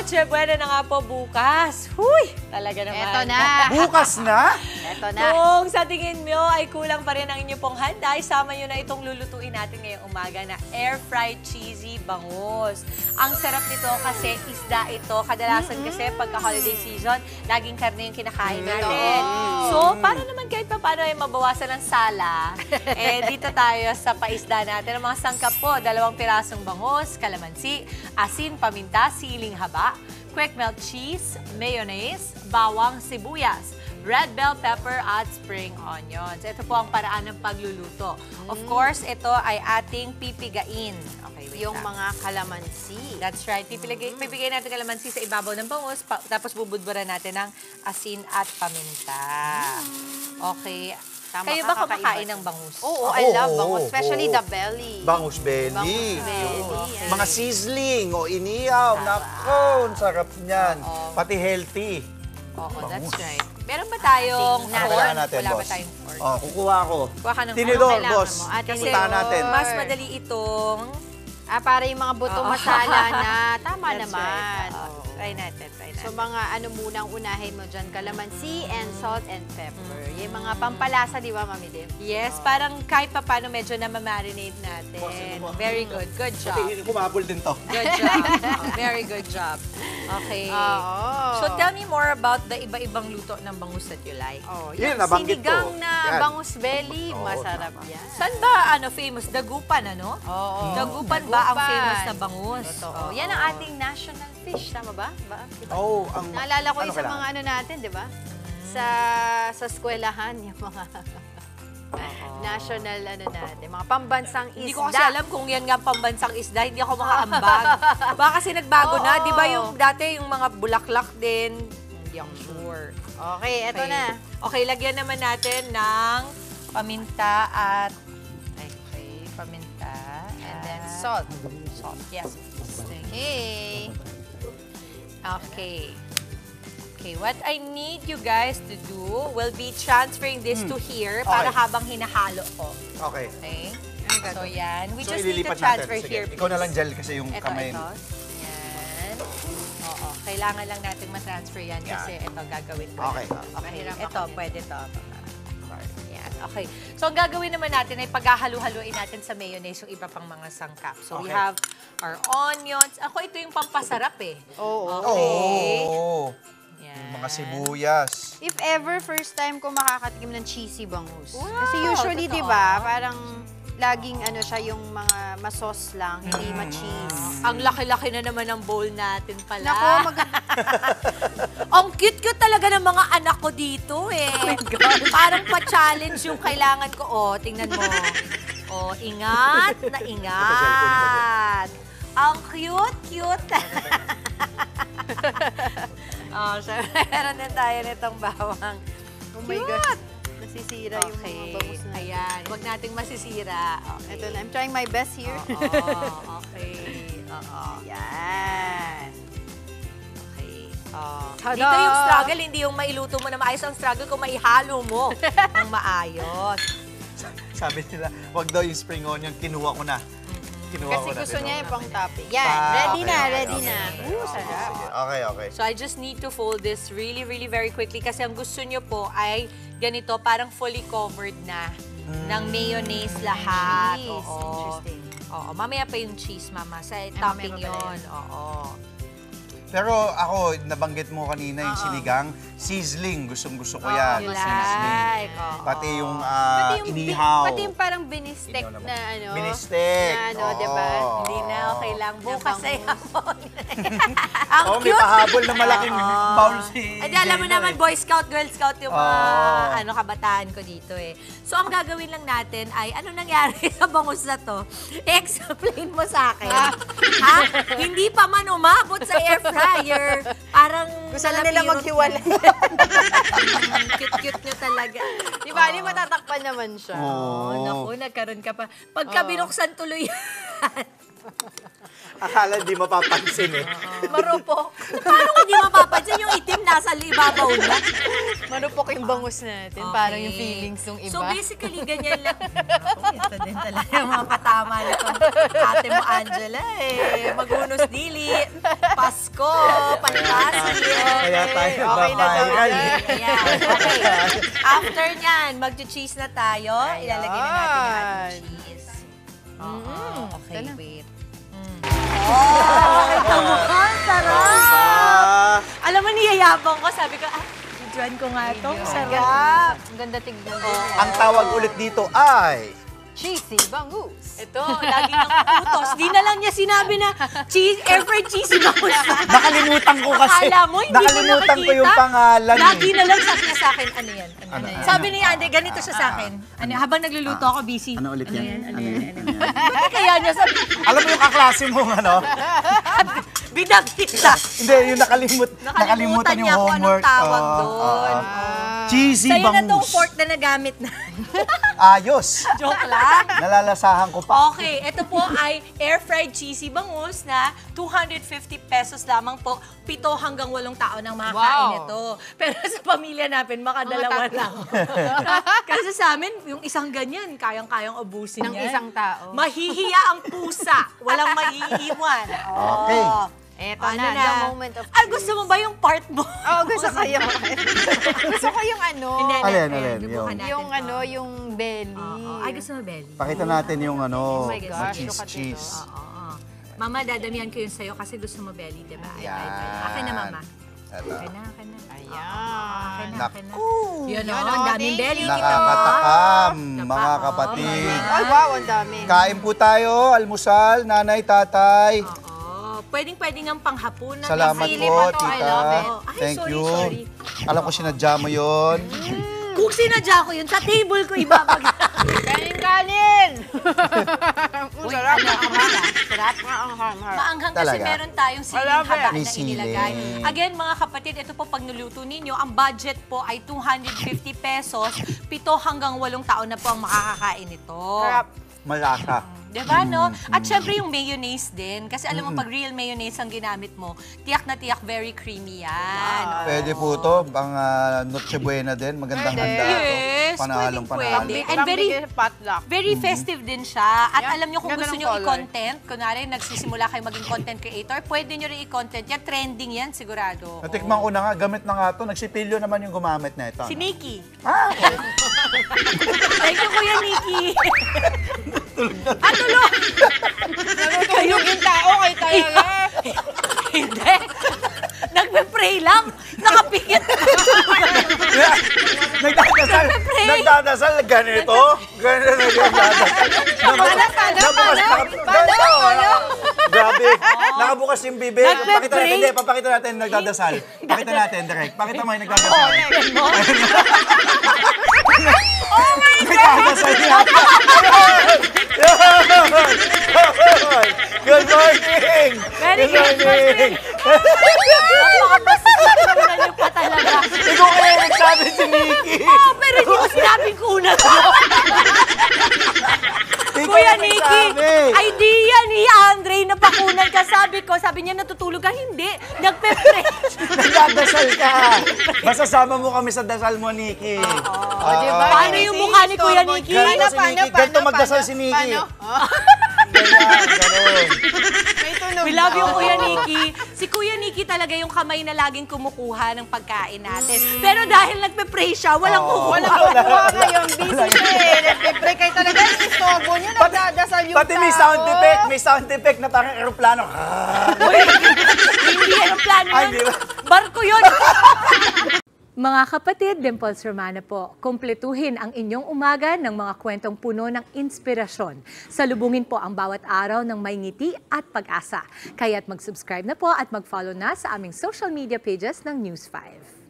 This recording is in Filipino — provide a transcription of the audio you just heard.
Noche Buena na nga po bukas. Huy! Talaga naman. Eto na. Bukas na? Eto na. Kung sa tingin nyo ay kulang pa rin ang inyo pong handa, isama nyo na itong lulutuin natin ngayong umaga na air-fried cheesy bangus. Ang sarap nito kasi isda ito. Kadalasan kasi pagka-holiday season, laging karne yung kinakain natin. So, para naman kahit pa paano ay mabawasan ng sala, dito tayo sa paisda natin. Ang mga sangkap po, 2 pirasong bangus, kalamansi, asin, paminta, siling haba, quick melt cheese, mayonnaise, bawang, sibuyas, red bell pepper at spring onions. Ito po ang paraan ng pagluluto. Of course, ito ay ating pipigain. Okay, wait Yung lang. mga kalamansi. That's right. Pipigay natin kalamansi sa ibabaw ng bangus, tapos bubudburan natin ng asin at paminta. Okay. Tama, Kayo ba kakaiba kumakain to. ng bangus? Oo, I love bangus. oo, Especially oo. the belly. Bangus belly. Bangus belly. Yun. Mga sizzling o inihaw. Nako, ang sarap niyan. Pati healthy. Oo, that's Bangus. right. Meron ba tayong Ano fork? kailangan natin, Wala ba boss? tayong fork? Oh, kukuha ako. Kuha ka ng Tinidor, kailangan boss. mo? Kasi Puntahan natin. mas madali itong... Para yung mga butong masala na. Tama That's naman. right. Oo. Try natin, try natin. So, mga ano munang unahin mo dyan, kalamansi and salt and pepper. Yung mga pampalasa, di ba, Mami Dim? Yes, parang kahit pa paano medyo na ma-marinate natin. Very good. Good job. Kumabol din to. Good job. Very good job. Okay. Oo. So tell me more about the iba-ibang luto ng bangus that you like. Oh, Yan, yung nabanggit ko. sinigang na Yan. bangus belly, Oo, masarap yan. Saan ba famous? Dagupan, ano? Oo. Dagupan ba ang famous na bangus? Totoo. Yan ang ating national fish, tama ba? Diba? Oh, ang... Naalala ko yung sa kailangan? mga ano natin, di ba? Sa eskwelahan, yung mga national ano natin, mga pambansang isda. Hindi ko kasi alam kung yan nga pambansang isda, hindi ako makaambag. Baka kasi nagbago na, di ba yung dati yung mga bulaklak din? Hindi ako sure. Okay, eto na. Okay, lagyan naman natin ng paminta at paminta. And then salt. Salt, yes. Okay. Okay. Okay, what I need you guys to do will be transferring this to here para Okay. habang hinahalo ko. Okay. Okay? So, yan. We So, just need to ililipat transfer natin. Sige, here, ikaw na lang please. gel kasi yung Ito, kamay. ito. Yan. Oo. Kailangan lang natin matransfer yan kasi ito gagawin ko. Okay. Okay. Mahirap Ito, ako din. pwede to. Yan. Okay. So, ang gagawin naman natin ay paghahalu-haluin natin sa mayonnaise yung iba pang mga sangkap. So, we Okay. have our onions. Ako, ito yung pampasarap eh. Oo. Okay. Oo. Yan. Mga sibuyas. If ever, first time ko makakatikim ng cheesy bangus. Wow, Kasi usually, totoo. di ba, parang laging ano siya, yung mga masos lang, hindi ma-cheese. Ang laki-laki na naman ng bowl natin pala. Nako, Ang cute-cute talaga ng mga anak ko dito eh. Parang pa-challenge yung kailangan ko. Oh, tingnan mo. Oh, ingat na ingat. Ang cute-cute. Oh, so, meron din tayo nitong bawang. Oh my gosh, nasisira yung mga bangus na. Ayan, huwag nating masisira. Okay. Ito na, I'm trying my best here. Oo, okay. Oo. Yan. Okay. Oh. Tada! Dito yung struggle, hindi yung mailuto mo na maayos. Ang struggle kung maihalo mo ng maayos. Sabi nila, wag daw yung spring onion, kinuha ko na. Kinuha Kasi ko na. gusto niya yung pang topping. Ah, Yan, ready okay, na, okay, ready okay, na. okay. Ooh, sarap. Sige, okay, okay. So I just need to fold this really, really very quickly kasi ang gusto nyo po ay ganito, parang fully covered na ng mayonnaise lahat. Cheese. Oo. Interesting. Oo, mamaya pa yung cheese, mama. Sa Ay, topping mamaya pa pala yun. Oo. Pero ako, nabanggit mo kanina yung sinigang, sizzling. Gustong-gusto ko yan. You Sizzling. like. Oo. Pati yung bi- inihaw. Pati yung parang binistek Inihaw naman. na ano. Binistek. Na ano, Oo. diba? Hindi na, okay lang. Bukas ay bangus. hapon. Ang Oh, may cute! pahabol na malaking bowl si Ay, di, alam mo Jeno, naman, eh. Boy Scout, Girl Scout yung mga Oo. kabataan ko dito eh. So, ang gagawin lang natin ay, ano nangyari sa bangus na to? Explain mo sa akin. Ha? Hindi pa man umabot sa air fryer. Parang Gusto na nila nalapirot maghiwalay. Cute-cute nyo talaga. Di ba, di matatakpan naman siya. Oh, naku, nagkaroon ka pa. Pagka binuksan tuloy yan. Akala di mapapansin eh. Marupok. Paano hindi mapapansin yung itim nasa ibabaw na? Manupok yung bangus natin. Parang yung feelings ng iba. So basically, ganyan lang. Ako, ito din talaga yung mga katama nito. Ate mo, Angela, eh. Magunos dili. Pasko. fantastic. Kaya tayo Okay na daw nagbabayal. yan. Ayan. Okay. After nyan, mag-cheese na tayo. Ilalagay na natin yung ating cheese. Okay, Ito na. wait. Ito mo ka, sarap! Alam mo, niyayabang ko. Sabi ko, videoan ko nga ito. Sarap. Ang ganda tignan. Ang tawag ulit dito ay... Cheesy bangus. Ito, lagi nang utos. Di na lang niya sinabi na air fried cheesy bangus. Nakalimutan ko kasi. Akala mo, hindi ko Nakalimutan ko nakikita. yung pangalan. Lagi na lang sabi niya sa akin, ano yan? Ano yan? Sabi ni Ande, ganito siya sa akin. Habang nagluluto ako, busy. Ano ulit yan? Ano yan? Bakit kaya niya sabi, Alam mo yung kaklase mong ano? binabita. Hindi, yung nakalimutan yung niya kung homework. anong tawag Oo, doon. Cheesy Sa'yo na tong bangus. fork na nagamit na. Ayos. Joke lang. Nalalasahan ko pa. Okay, ito po ay air-fried cheesy bangus na 250 pesos lamang po. 7 hanggang 8 tao nang makakain Wow. ito. Pero sa pamilya natin, makadalawa tatlo. lang. Kasi sa amin, yung isang ganyan, kayang-kayang ubusin Ng yan. isang tao. Mahihiya ang pusa. Walang maiiwan. Okay. Eto Ano na, na? the moment of Ay, gusto mo ba yung part mo? Oh, gusto ko yung gusto ko yung ano. Hindi, Alin, hindi. alin, Subukan yung- natin Yung to. ano, yung belly. Oo. Ay, gusto mo, Belly? Pakita natin yung ano, Oh my gosh, cheese, look at cheese. Oo. Mama, dadamihan ko yun sa'yo kasi gusto mo belly, di ba? Ay, Yan. Akin na, Mama. Ito. Akin na, akin na. Akin Ayan. na, akin na. Naku! Yun o, Yan, ang oh, daming thank belly. you. Nakakatakam, Ito pa, mga oh. kapatid. Ay, wow, ang dami. Kain po tayo, almusal, nanay, tatay. Oo. Pwedeng-pwede ng panghapunan. Salamat Sili po, pa to, I tita. love it. Ay, Thank sorry, you. sorry. Alam ko sinadya mo yun. Kung sinadya ko yun, sa table ko ibabag. Kanin! Uy, Sarap ano, na ang Sarap nga ang harm-harm. Maanghang kasi Talaga? meron tayong siling Love it. haba May na sili. inilagay. Again, mga kapatid, ito po pag nuluto ninyo, ang budget po ay 250 pesos. 7 hanggang 8 taon na po ang makakakain nito. Sarap. Malasa. Diba, no? At syempre yung mayonnaise din. Kasi alam mo, pag real mayonnaise ang ginamit mo, tiyak na tiyak, very creamy yan. Pwede po to, ang Noche Buena din. Magandang Pwede. handa to. Yes, Panalong pwede. panalo. And very- potluck. Very festive din siya. At Yeah. alam nyo, kung Ganda gusto ng nyo color. i-content, kunwari nagsisimula kayo maging content creator, pwede nyo rin i-content yan. Trending yan, sigurado. Natikman ko na nga, gamit na nga to. Nagsipilyo naman yung gumamit na ito. Si Nikki. Ah, okay. Thank you, Kuya Nikki. At tulog! Natutulog yung tao kay talaga. Hindi. Nagpe-pray lang. Nakapikit. Nagdadasal. Nagdadasal. Ganito. Ganito nagdadasal. Grabe. Nakabukas yung bibig. Pakita natin. Hindi, papakita natin yung nagdadasal. Pakita natin, direct. Pakita mo yung nagdadasal. Oh my God! Nagdadasal yata. Good morning! Very Good morning! Napakabastos naman yung pa talaga. Ikaw kaya nagsabi si Nikki. Oo, pero hindi ko sinabing kunat. Kuya Nikki, idea ni Andre na pakunan ka. Sabi niya natutulog ka. Hindi. Nagpe-pray. Nagdadasal ka. Masasama mo kami sa dasal mo, Nikki. O, diba? Paano yung mukha ni Kuya Nikki? Ganito magdasal si Nikki. Paano? Ganun. May tunog. We love you, Kuya Nikki. Si Kuya Nikki talaga yung kamay na laging kumukuha ng pagkain natin. Pero dahil nagpe-pray siya, walang kukuha. Walang kukuha ngayon. Busy siya eh. Nagpipray kayo talaga. Yung istorbo niyo, nagdadasal yung Pati may sound effect. May sound effect na parang aeroplano. Uy, hindi aeroplano Ay, yun. di ba? Barko yun. Mga kapatid, Dimples Romana po, kumpletuhin ang inyong umaga ng mga kwentong puno ng inspirasyon. Salubungin po ang bawat araw ng may ngiti at pag-asa. Kaya't mag-subscribe na po at mag-follow na sa aming social media pages ng News 5.